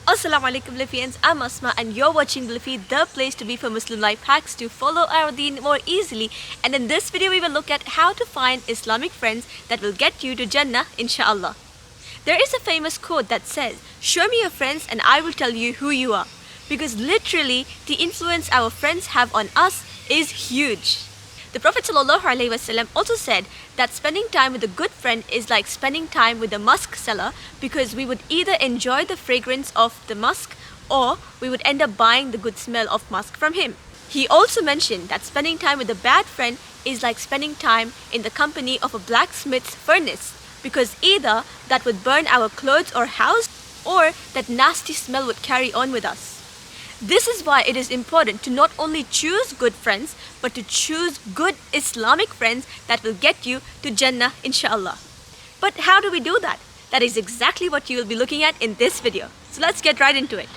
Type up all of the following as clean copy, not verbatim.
Assalamu alaikum Bliifians, I'm Asma and you're watching Bliifee, the place to be for Muslim life hacks to follow our deen more easily. And in this video we will look at how to find Islamic friends that will get you to Jannah inshallah. There is a famous quote that says, "Show me your friends and I will tell you who you are." Because literally the influence our friends have on us is huge. The Prophet ﷺ also said that spending time with a good friend is like spending time with a musk seller, because we would either enjoy the fragrance of the musk or we would end up buying the good smell of musk from him. He also mentioned that spending time with a bad friend is like spending time in the company of a blacksmith's furnace, because either that would burn our clothes or house, or that nasty smell would carry on with us. This is why it is important to not only choose good friends, but to choose good Islamic friends that will get you to Jannah inshallah. But how do we do that? That is exactly what you will be looking at in this video. So let's get right into it.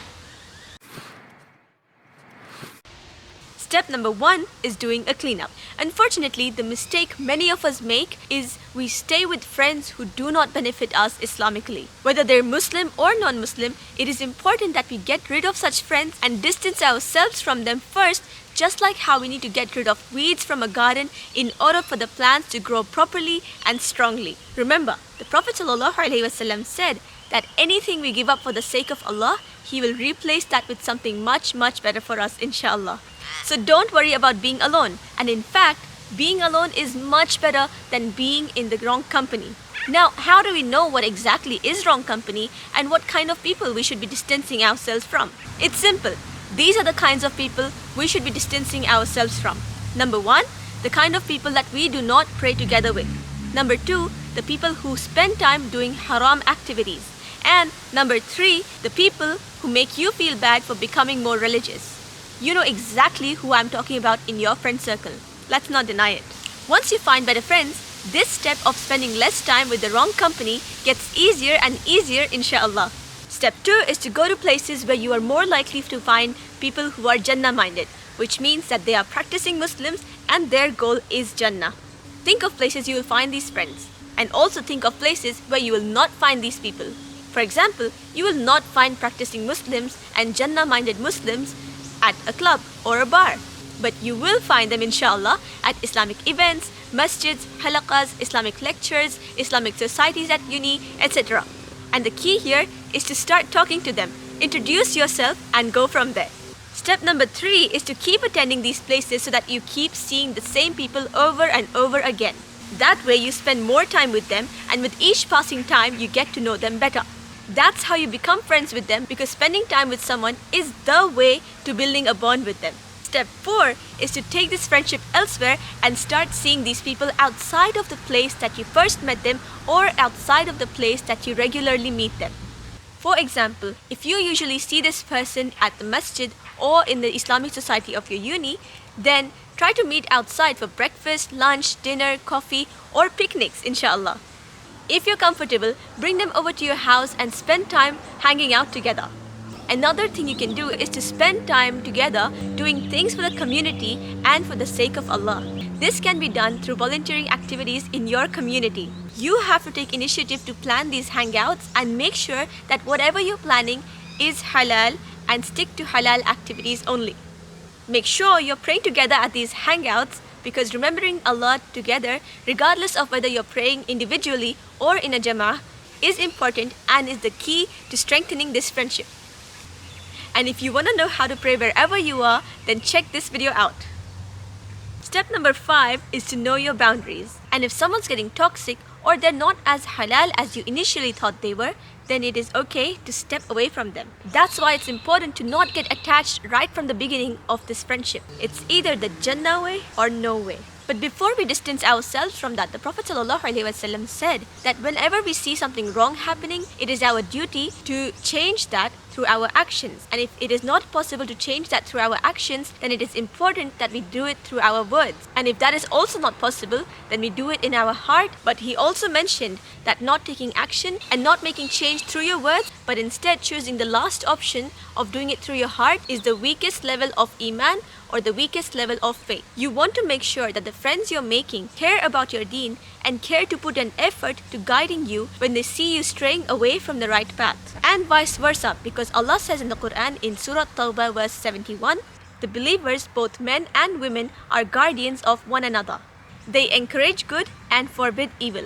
Step number 1 is doing a cleanup. Unfortunately, the mistake many of us make is we stay with friends who do not benefit us Islamically. Whether they're Muslim or non-Muslim, it is important that we get rid of such friends and distance ourselves from them first, just like how we need to get rid of weeds from a garden in order for the plants to grow properly and strongly. Remember, the Prophet ﷺ said that anything we give up for the sake of Allah, He will replace that with something much better for us inshallah. So don't worry about being alone, and in fact, being alone is much better than being in the wrong company. Now, how do we know what exactly is wrong company and what kind of people we should be distancing ourselves from? It's simple. These are the kinds of people we should be distancing ourselves from. Number 1, the kind of people that we do not pray together with. Number 2, the people who spend time doing haram activities. And number 3, the people who make you feel bad for becoming more religious. You know exactly who I'm talking about in your friend circle. Let's not deny it. Once you find better friends, this step of spending less time with the wrong company gets easier and easier inshallah. Step 2 is to go to places where you are more likely to find people who are Jannah minded, which means that they are practicing Muslims and their goal is Jannah. Think of places you will find these friends, and also think of places where you will not find these people. For example, you will not find practicing Muslims and Jannah minded Muslims at a club or a bar, but you will find them inshallah at Islamic events, masjids, halaqas, Islamic lectures, Islamic societies at uni, etc. And the key here is to start talking to them, introduce yourself and go from there. Step number 3 is to keep attending these places so that you keep seeing the same people over and over again. That way you spend more time with them, and with each passing time you get to know them better. That's how you become friends with them, because spending time with someone is the way to building a bond with them. Step 4 is to take this friendship elsewhere and start seeing these people outside of the place that you first met them, or outside of the place that you regularly meet them. For example, if you usually see this person at the masjid or in the Islamic society of your uni, then try to meet outside for breakfast, lunch, dinner, coffee or picnics inshallah. If you're comfortable, bring them over to your house and spend time hanging out together. Another thing you can do is to spend time together doing things for the community and for the sake of Allah. This can be done through volunteering activities in your community. You have to take initiative to plan these hangouts and make sure that whatever you're planning is halal, and stick to halal activities only. Make sure you're praying together at these hangouts, because remembering Allah together, regardless of whether you're praying individually or in a jama'ah, is important and is the key to strengthening this friendship. And if you want to know how to pray wherever you are, then check this video out. Step number 5 is to know your boundaries. And if someone's getting toxic or they're not as halal as you initially thought they were, then it is okay to step away from them. That's why it's important to not get attached right from the beginning of this friendship. It's either the Jannah way or no way. But before we distance ourselves from that, the Prophet ﷺ said that whenever we see something wrong happening, it is our duty to change that through our actions. And if it is not possible to change that through our actions, then it is important that we do it through our words. And if that is also not possible, then we do it in our heart. But he also mentioned that not taking action and not making change through your words, but instead choosing the last option of doing it through your heart, is the weakest level of iman, or the weakest level of faith. You want to make sure that the friends you're making care about your deen and care to put an effort to guiding you when they see you straying away from the right path. And vice versa, because Allah says in the Quran in Surah Tawbah verse 71, the believers, both men and women, are guardians of one another. They encourage good and forbid evil.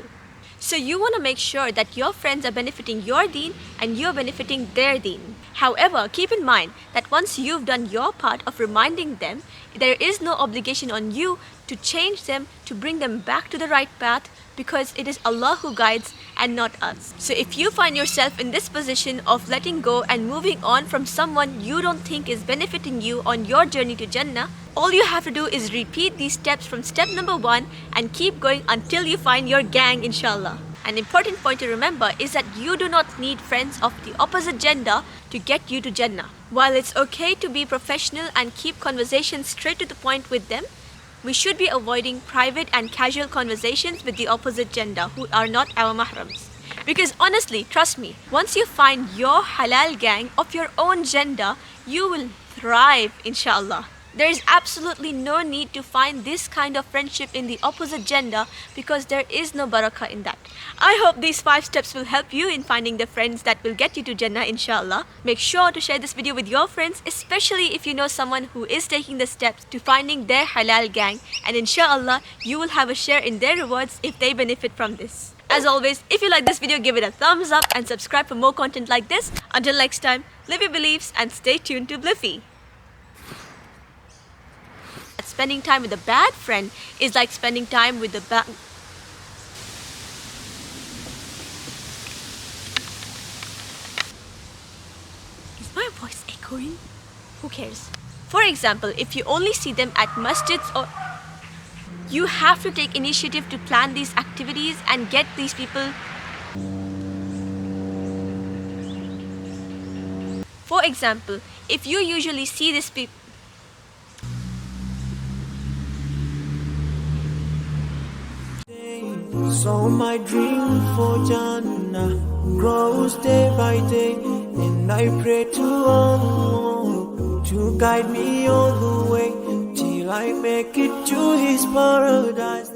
So you want to make sure that your friends are benefiting your deen and you're benefiting their deen. However, keep in mind that once you've done your part of reminding them, there is no obligation on you to change them, to bring them back to the right path, because it is Allah who guides and not us. So if you find yourself in this position of letting go and moving on from someone you don't think is benefiting you on your journey to Jannah, all you have to do is repeat these steps from step number 1 and keep going until you find your gang, inshallah. An important point to remember is that you do not need friends of the opposite gender to get you to Jannah. While it's okay to be professional and keep conversations straight to the point with them, we should be avoiding private and casual conversations with the opposite gender who are not our mahrams. Because honestly, trust me, once you find your halal gang of your own gender, you will thrive, inshallah. There is absolutely no need to find this kind of friendship in the opposite gender, because there is no barakah in that. I hope these 5 steps will help you in finding the friends that will get you to Jannah, inshallah. Make sure to share this video with your friends, especially if you know someone who is taking the steps to finding their halal gang, and inshallah you will have a share in their rewards if they benefit from this. As always, if you like this video, give it a thumbs up and subscribe for more content like this. Until next time, live your beliefs and stay tuned to Bliifee. Spending time with a bad friend is like spending time with the bad... Is my voice echoing? Who cares? For example, if you only see them at masjids, or you have to take initiative to plan these activities and get these people. For example, if you usually see these people. So my dream for Jannah grows day by day, and I pray to Allah to guide me all the way till I make it to His paradise.